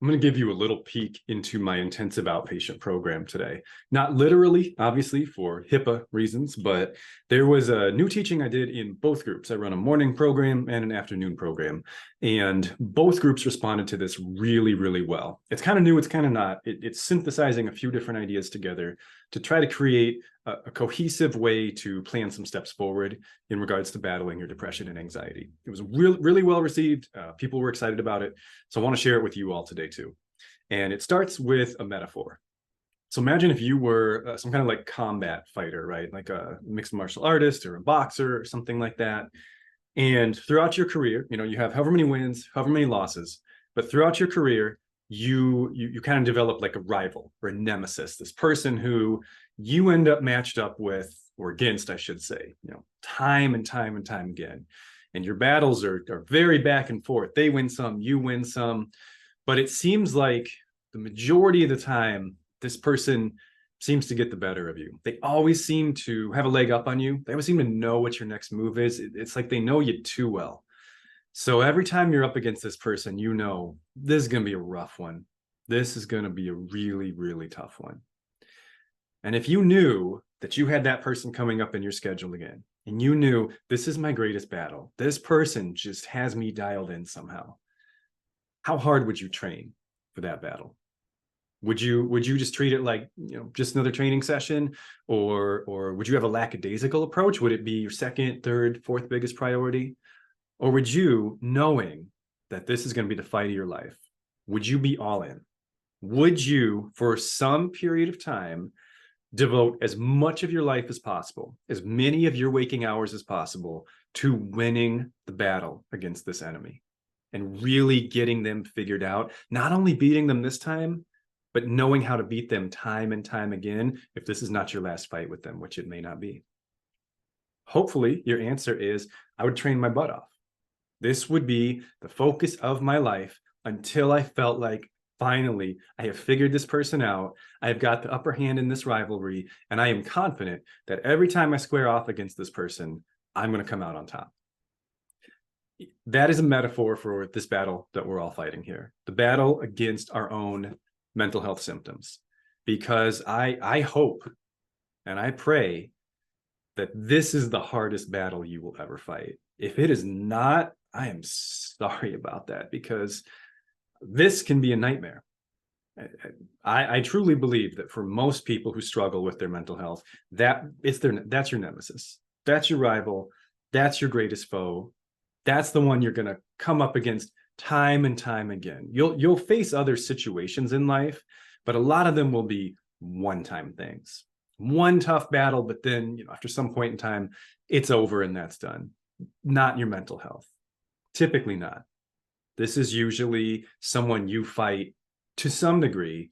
I'm going to give you a little peek into my intensive outpatient program today. Not literally, obviously, for HIPAA reasons, but there was a new teaching I did in both groups. I run a morning program and an afternoon program, and both groups responded to this really, really well. It's kind of new, it's kind of not. It's synthesizing a few different ideas together to try to create a cohesive way to plan some steps forward in regards to battling your depression and anxiety. It was really well received. People were excited about it. So I want to share it with you all today too. And it starts with a metaphor. So imagine if you were some kind of like combat fighter, right? Like a mixed martial artist or a boxer or something like that. And throughout your career, you have however many wins, however many losses, but throughout your career, you kind of develop like a rival or a nemesis, this person who you end up matched up with, or against, I should say, time and time and time again. And your battles are very back and forth. They win some, you win some, but it seems like the majority of the time, this person seems to get the better of you. They always seem to have a leg up on you. They always seem to know what your next move is. It's like they know you too well. So every time you're up against this person, this is going to be a rough one. This is going to be a really, really tough one. And if you knew that you had that person coming up in your schedule again, and you knew this is my greatest battle, this person just has me dialed in somehow, how hard would you train for that battle? Would you just treat it like, just another training session, or would you have a lackadaisical approach? Would it be your second, third, fourth biggest priority? Or would you, knowing that this is going to be the fight of your life, would you be all in? Would you, for some period of time, devote as much of your life as possible, as many of your waking hours as possible, to winning the battle against this enemy and really getting them figured out, not only beating them this time, but knowing how to beat them time and time again if this is not your last fight with them, which it may not be? Hopefully, your answer is, I would train my butt off. This would be the focus of my life until I felt like, finally, I have figured this person out. I have got the upper hand in this rivalry, and I am confident that every time I square off against this person, I'm going to come out on top. That is a metaphor for this battle that we're all fighting here, the battle against our own mental health symptoms. Because I hope and I pray that this is the hardest battle you will ever fight. If it is not, I am sorry about that, because this can be a nightmare. I truly believe that for most people who struggle with their mental health, that's your nemesis. That's your rival. That's your greatest foe. That's the one you're going to come up against time and time again. You'll face other situations in life, but a lot of them will be one-time things. One tough battle, but then after some point in time, it's over and that's done. Not your mental health. Typically not. This is usually someone you fight to some degree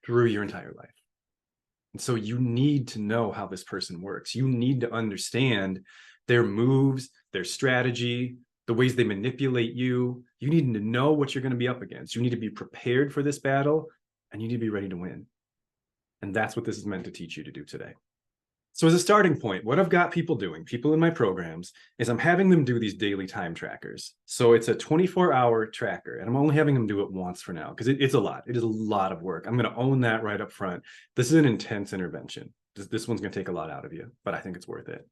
through your entire life. And so you need to know how this person works. You need to understand their moves, their strategy, the ways they manipulate you. You need to know what you're going to be up against. You need to be prepared for this battle, and you need to be ready to win. And that's what this is meant to teach you to do today. So as a starting point, what I've got people in my programs, is I'm having them do these daily time trackers. So it's a 24-hour tracker, and I'm only having them do it once for now, because it's a lot. It is a lot of work. I'm going to own that right up front. This is an intense intervention. This one's going to take a lot out of you, but I think it's worth it.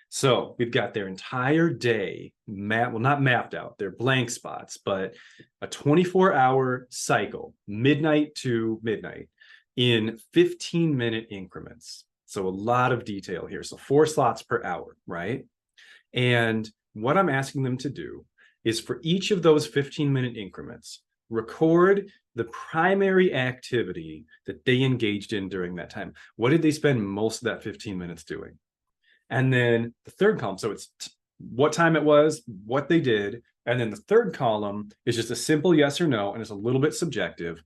So we've got their entire day not mapped out, they're blank spots, but a 24-hour cycle, midnight to midnight, in 15-minute increments. So a lot of detail here. So 4 slots per hour, right? And what I'm asking them to do is, for each of those 15-minute increments, record the primary activity that they engaged in during that time. What did they spend most of that 15 minutes doing? And then the third column, so it's what time it was, what they did. And then the third column is just a simple yes or no, and it's a little bit subjective.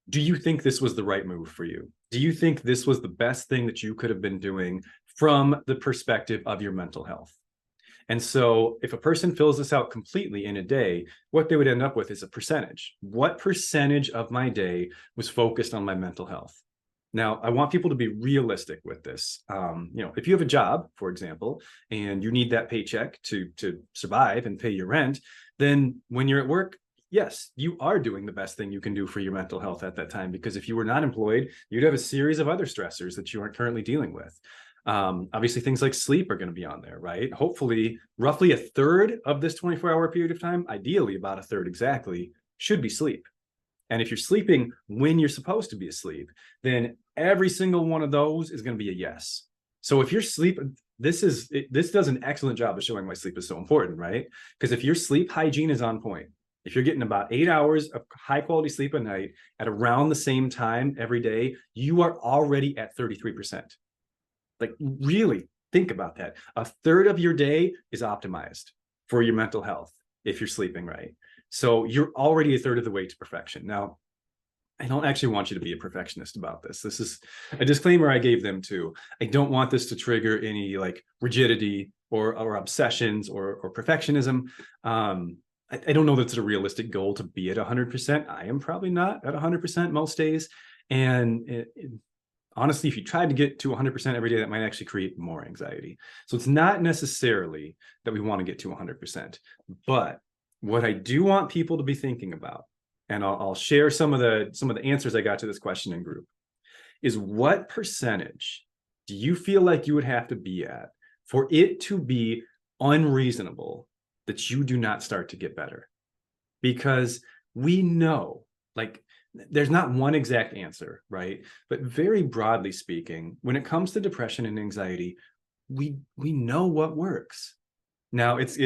Do you think this was the right move for you? Do you think this was the best thing that you could have been doing from the perspective of your mental health? And so if a person fills this out completely in a day, what they would end up with is a percentage. What percentage of my day was focused on my mental health? Now, I want people to be realistic with this. If you have a job, for example, and you need that paycheck to survive and pay your rent, then when you're at work, yes, you are doing the best thing you can do for your mental health at that time, because if you were not employed, you'd have a series of other stressors that you aren't currently dealing with. Obviously, things like sleep are going to be on there, right? Hopefully, roughly a third of this 24-hour period of time, ideally about a third exactly, should be sleep. And if you're sleeping when you're supposed to be asleep, then every single one of those is going to be a yes. So if your sleep, this does an excellent job of showing why sleep is so important, right? Because if your sleep hygiene is on point, if you're getting about 8 hours of high quality sleep a night at around the same time every day, you are already at 33%. Like, really think about that. A third of your day is optimized for your mental health if you're sleeping right. So you're already a third of the way to perfection. Now, I don't actually want you to be a perfectionist about this. This is a disclaimer I gave them too. I don't want this to trigger any like rigidity or obsessions or perfectionism. I don't know that it's a realistic goal to be at 100%. I am probably not at 100% most days. And honestly, if you tried to get to 100% every day, that might actually create more anxiety. So it's not necessarily that we want to get to 100%. But what I do want people to be thinking about, and I'll share some of the answers I got to this question in group, is what percentage do you feel like you would have to be at for it to be unreasonable that you do not start to get better? Because we know, like, there's not one exact answer, right? But very broadly speaking, when it comes to depression and anxiety, we know what works. Now, it's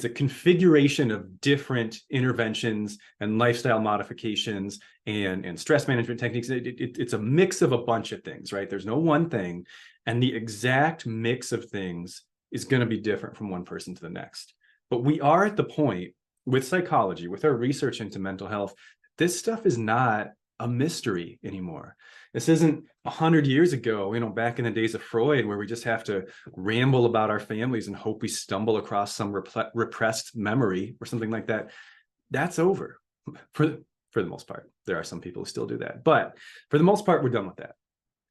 a configuration of different interventions and lifestyle modifications and stress management techniques. It's a mix of a bunch of things, right? There's no one thing, and the exact mix of things is going to be different from one person to the next. But we are at the point with psychology, with our research into mental health, this stuff is not a mystery anymore. This isn't 100 years ago, back in the days of Freud, where we just have to ramble about our families and hope we stumble across some repressed memory or something like that. That's over for the most part. There are some people who still do that, but for the most part, we're done with that.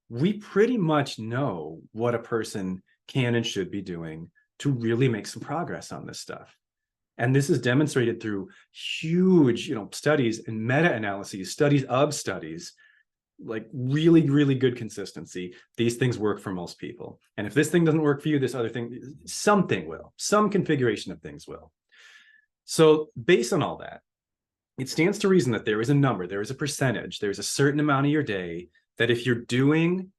We pretty much know what a person can and should be doing to really make some progress on this stuff. And this is demonstrated through huge, studies and meta-analyses, studies of studies, like really, really good consistency. These things work for most people. And if this thing doesn't work for you, this other thing, something will, some configuration of things will. So based on all that, it stands to reason that there is a number, there is a percentage, there's a certain amount of your day that if you're doing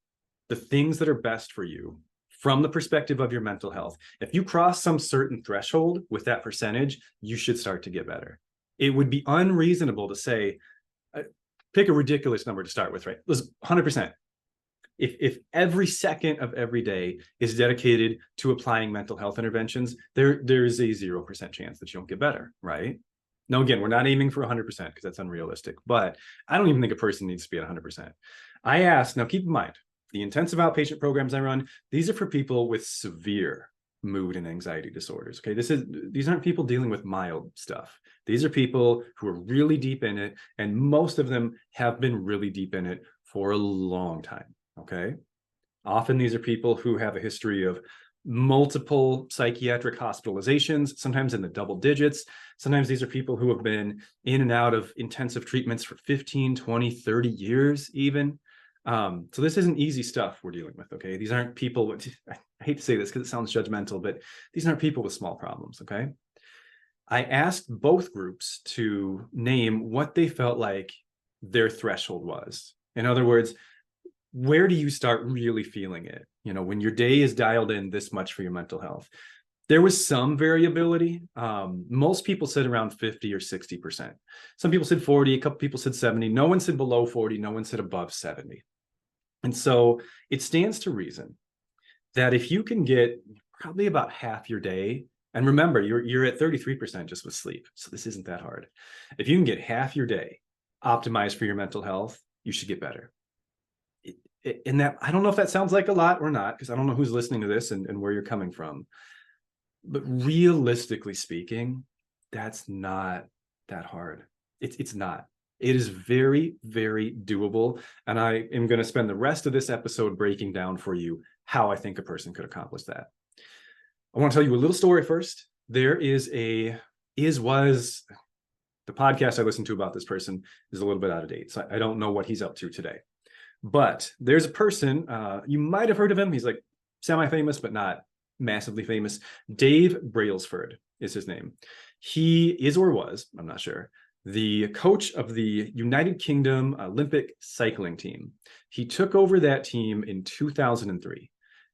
the things that are best for you, from the perspective of your mental health, if you cross some certain threshold with that percentage, you should start to get better. It would be unreasonable to say, pick a ridiculous number to start with, right? Let's 100%. If every second of every day is dedicated to applying mental health interventions, there is a 0% chance that you don't get better, right? Now, again, we're not aiming for 100% because that's unrealistic, but I don't even think a person needs to be at 100%. I asked, now keep in mind, the intensive outpatient programs I run, these are for people with severe mood and anxiety disorders. Okay, these aren't people dealing with mild stuff. These are people who are really deep in it, and most of them have been really deep in it for a long time. Okay, often these are people who have a history of multiple psychiatric hospitalizations, sometimes in the double digits. Sometimes these are people who have been in and out of intensive treatments for 15, 20, 30 years even. So this isn't easy stuff we're dealing with, okay? These aren't people with, I hate to say this because it sounds judgmental, but these aren't people with small problems, okay? I asked both groups to name what they felt like their threshold was. In other words, where do you start really feeling it? When your day is dialed in this much for your mental health. There was some variability. Most people said around 50 or 60%. Some people said 40, a couple people said 70. No one said below 40, no one said above 70. And so it stands to reason that if you can get probably about half your day, and remember, you're at 33% just with sleep, so this isn't that hard. If you can get half your day optimized for your mental health, you should get better. And that, I don't know if that sounds like a lot or not, because I don't know who's listening to this and where you're coming from. But realistically speaking, that's not that hard. It's not. It is very, very doable. And I am going to spend the rest of this episode breaking down for you how I think a person could accomplish that. I want to tell you a little story first. There was The podcast I listened to about this person is a little bit out of date, so I don't know what he's up to today. But there's a person, you might have heard of him. He's like semi-famous, but not massively famous. Dave Brailsford is his name. He is or was, I'm not sure, the coach of the United Kingdom Olympic cycling team. He took over that team in 2003,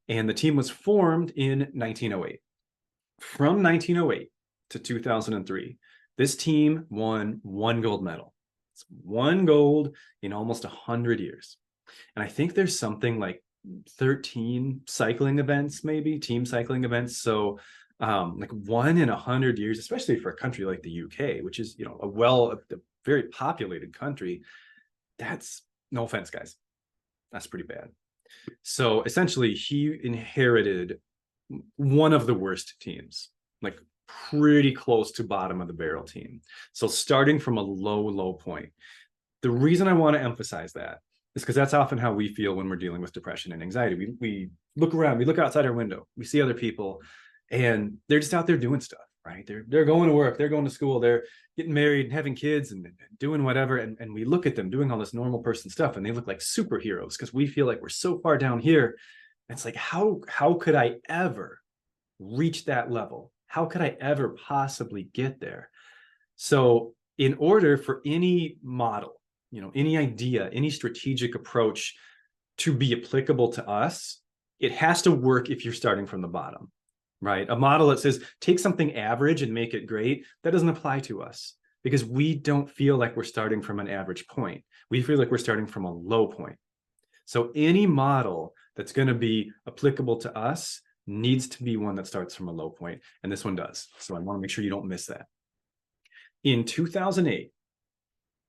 and the team was formed in 1908. From 1908 to 2003, this team won 1 gold medal. It's 1 gold in almost 100 years. And I think there's something like 13 cycling events, maybe team cycling events. So like 1 in 100 years, especially for a country like the UK, which is, you know, a very populated country. That's, no offense, guys, that's pretty bad. So essentially he inherited one of the worst teams, like pretty close to bottom of the barrel team. So starting from a low point. The reason I want to emphasize that is because that's often how we feel when we're dealing with depression and anxiety. We look around, we look outside our window, we see other people, and they're just out there doing stuff, right? They're going to work, they're going to school, they're getting married and having kids and doing whatever. And we look at them doing all this normal person stuff, and they look like superheroes because we feel like we're so far down here. It's like, how could I ever reach that level? How could I ever possibly get there? So in order for any model, you know, any idea, any strategic approach to be applicable to us, it has to work if you're starting from the bottom, right? A model that says, take something average and make it great, that doesn't apply to us because we don't feel like we're starting from an average point. We feel like we're starting from a low point. So any model that's going to be applicable to us needs to be one that starts from a low point, and this one does. So I want to make sure you don't miss that. In 2008,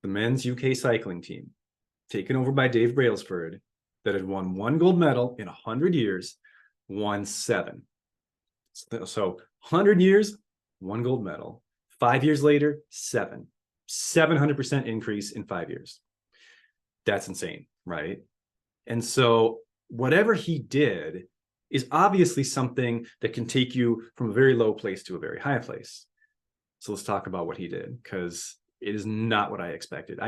the men's UK cycling team, taken over by Dave Brailsford, that had won 1 gold medal in 100 years, won 7. So 100 years, 1 gold medal. 5 years later, 7. 700% increase in 5 years. That's insane, right? And so whatever he did is obviously something that can take you from a very low place to a very high place. So let's talk about what he did, because it is not what I expected.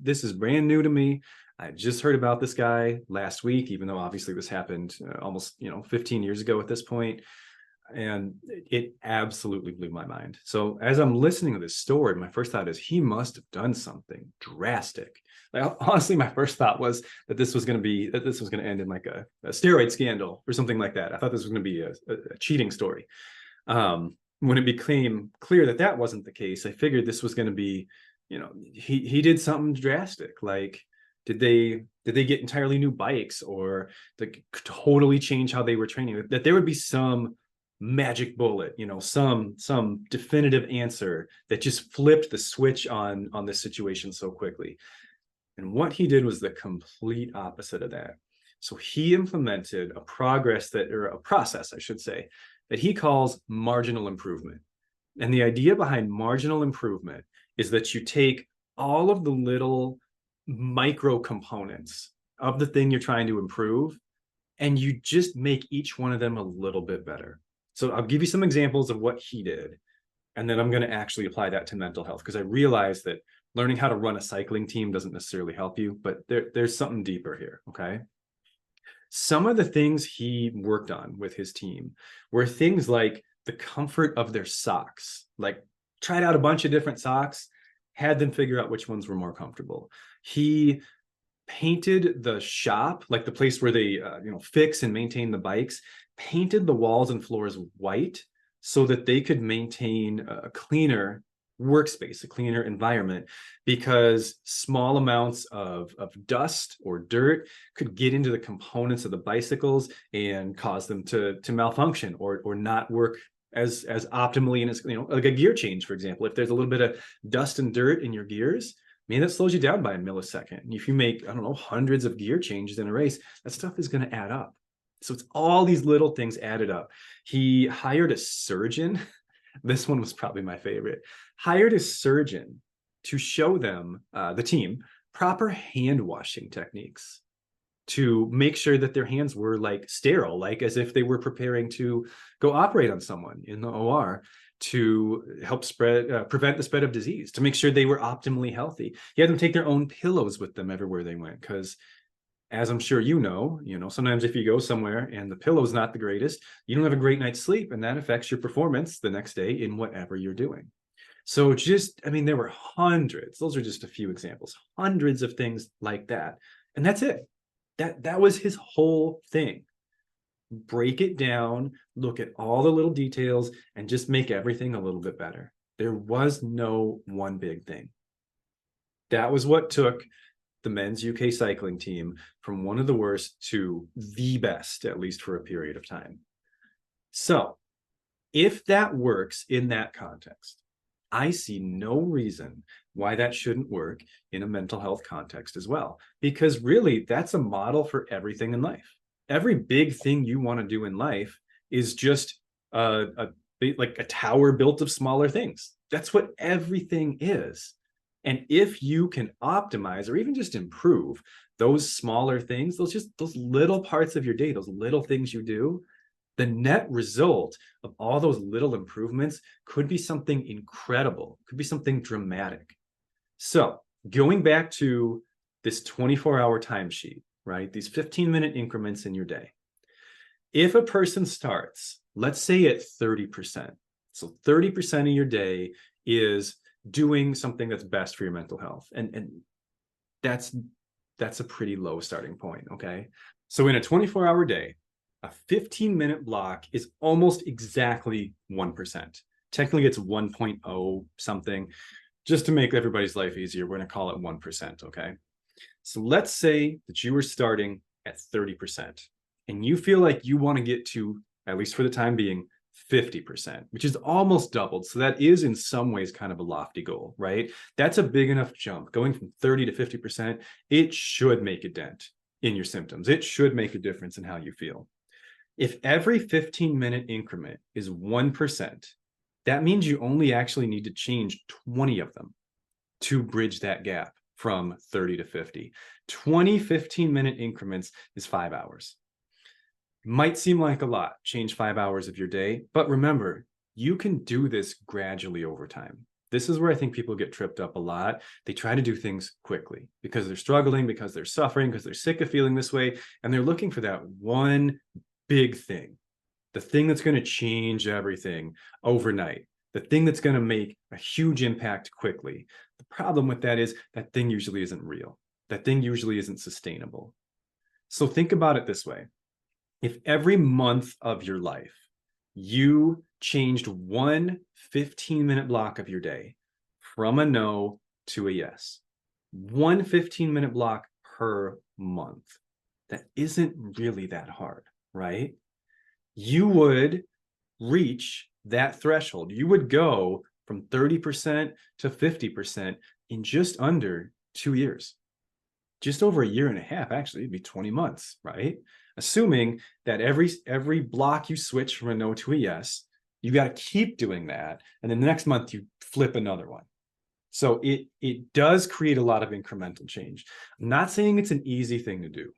This is brand new to me. I just heard about this guy last week, even though obviously this happened almost 15 years ago at this point. And it absolutely blew my mind. So as I'm listening to this story, my first thought is he must have done something drastic. Like, honestly, my first thought was that this was going to end in like a steroid scandal or something like that. I thought this was going to be a cheating story. When it became clear that that wasn't the case, I figured this was going to be, he did something drastic. Like, did they get entirely new bikes, or totally change how they were training? That there would be some magic bullet, some definitive answer that just flipped the switch on this situation so quickly. And what he did was the complete opposite of that. So he implemented a process, I should say, that he calls marginal improvement. And the idea behind marginal improvement is that you take all of the little micro components of the thing you're trying to improve, and you just make each one of them a little bit better. So I'll give you some examples of what he did, and then I'm going to actually apply that to mental health, because I realize that learning how to run a cycling team doesn't necessarily help you, but there's something deeper here, okay? Some of the things he worked on with his team were things like the comfort of their socks. Like, tried out a bunch of different socks, had them figure out which ones were more comfortable. He painted the shop, like the place where they fix and maintain the bikes, painted the walls and floors white so that they could maintain a cleaner workspace, a cleaner environment, because small amounts of dust or dirt could get into the components of the bicycles and cause them to malfunction or not work as optimally. And as like a gear change, for example, if there's a little bit of dust and dirt in your gears, man, that slows you down by a millisecond. And if you make, hundreds of gear changes in a race, that stuff is going to add up. So it's all these little things added up. He hired a surgeon. This one was probably my favorite. Hired a surgeon to show them, the team, proper hand washing techniques to make sure that their hands were like sterile, like as if they were preparing to go operate on someone in the OR. to help prevent the spread of disease, to make sure they were optimally healthy. He had them take their own pillows with them everywhere they went, because as I'm sure you know, sometimes if you go somewhere and the pillow's not the greatest, you don't have a great night's sleep, and that affects your performance the next day in whatever you're doing. So there were hundreds. Those are just a few examples, hundreds of things like that. And that's it. That was his whole thing. Break it down, look at all the little details, and just make everything a little bit better. There was no one big thing. That was what took the men's UK cycling team from one of the worst to the best, at least for a period of time. So if that works in that context, I see no reason why that shouldn't work in a mental health context as well, because really that's a model for everything in life. Every big thing you want to do in life is just like a tower built of smaller things. That's what everything is. And if you can optimize or even just improve those smaller things, those little parts of your day, those little things you do, the net result of all those little improvements could be something incredible, could be something dramatic. So going back to this 24-hour timesheet, right? These 15-minute increments in your day. If a person starts, let's say at 30%, so 30% of your day is doing something that's best for your mental health. And that's a pretty low starting point, okay? So in a 24-hour day, a 15-minute block is almost exactly 1%. Technically, it's 1.0 something. Just to make everybody's life easier, we're going to call it 1%, okay? So let's say that you were starting at 30%, and you feel like you want to get to, at least for the time being, 50%, which is almost doubled. So that is in some ways kind of a lofty goal, right? That's a big enough jump. Going from 30 to 50%, it should make a dent in your symptoms. It should make a difference in how you feel. If every 15-minute increment is 1%, that means you only actually need to change 20 of them to bridge that gap from 30 to 50. 20 15-minute increments is 5 hours. Might seem like a lot, change 5 hours of your day, but remember, you can do this gradually over time. This is where I think people get tripped up a lot. They try to do things quickly because they're struggling, because they're suffering, because they're sick of feeling this way, and they're looking for that one big thing, the thing that's going to change everything overnight, the thing that's going to make a huge impact quickly. The problem with that is that thing usually isn't real. That thing usually isn't sustainable. So think about it this way. If every month of your life, you changed one 15-minute block of your day from a no to a yes, one 15-minute block per month, that isn't really that hard, right? You would reach that threshold. You would go from 30% to 50% in just under 2 years. Just over a year and a half, actually, it'd be 20 months, right? Assuming that every block you switch from a no to a yes, you got to keep doing that. And then the next month you flip another one. So it does create a lot of incremental change. I'm not saying it's an easy thing to do,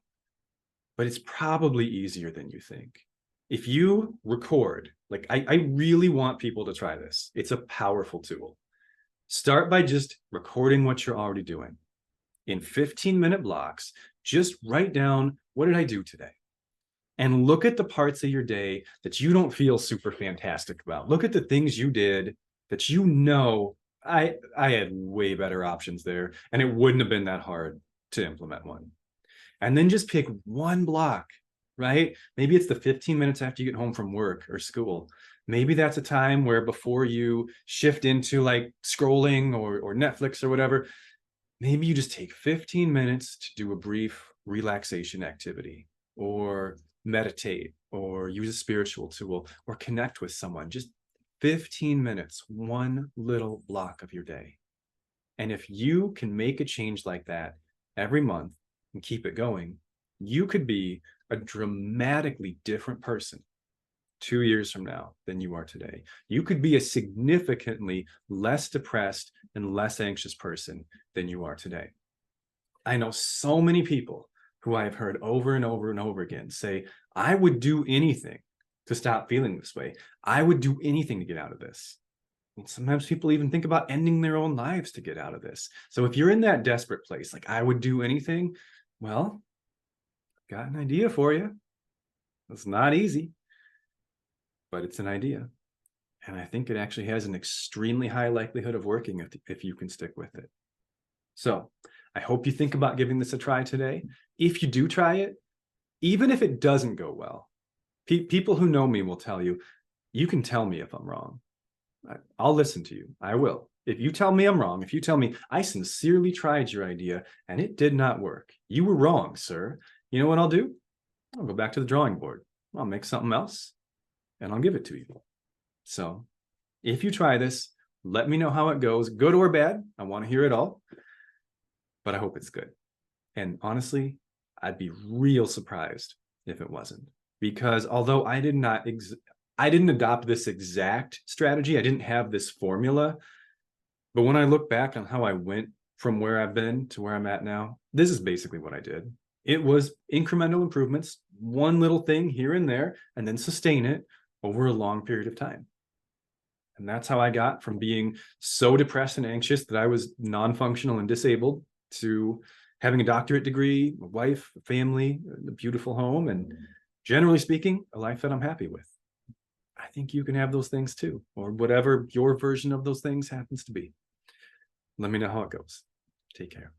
but it's probably easier than you think. If you record, like I really want people to try this. It's a powerful tool. Start by just recording what you're already doing. In 15-minute blocks, just write down, what did I do today? And look at the parts of your day that you don't feel super fantastic about. Look at the things you did that you know, I had way better options there, and it wouldn't have been that hard to implement one. And then just pick one block, right? Maybe it's the 15 minutes after you get home from work or school. Maybe that's a time where before you shift into like scrolling or Netflix or whatever, maybe you just take 15 minutes to do a brief relaxation activity, or meditate, or use a spiritual tool, or connect with someone. Just 15 minutes, one little block of your day. And if you can make a change like that every month and keep it going, you could be a dramatically different person 2 years from now than you are today. You could be a significantly less depressed and less anxious person than you are today. I know so many people who I've heard over and over and over again say, I would do anything to stop feeling this way. I would do anything to get out of this. And sometimes people even think about ending their own lives to get out of this. So if you're in that desperate place, like I would do anything, well, got an idea for you. It's not easy, but it's an idea. And I think it actually has an extremely high likelihood of working if you can stick with it. So I hope you think about giving this a try today. If you do try it, even if it doesn't go well, people who know me will tell you, you can tell me if I'm wrong. I'll listen to you. I will. If you tell me I'm wrong, if you tell me I sincerely tried your idea and it did not work, you were wrong, sir. You know what I'll do? I'll go back to the drawing board. I'll make something else and I'll give it to you. So if you try this, let me know how it goes, good or bad. I want to hear it all, but I hope it's good. And honestly, I'd be real surprised if it wasn't, because although I didn't adopt this exact strategy, I didn't have this formula, but when I look back on how I went from where I've been to where I'm at now, this is basically what I did. It was incremental improvements, one little thing here and there, and then sustain it over a long period of time. And that's how I got from being so depressed and anxious that I was non-functional and disabled to having a doctorate degree, a wife, a family, a beautiful home, and generally speaking, a life that I'm happy with. I think you can have those things too, or whatever your version of those things happens to be. Let me know how it goes. Take care.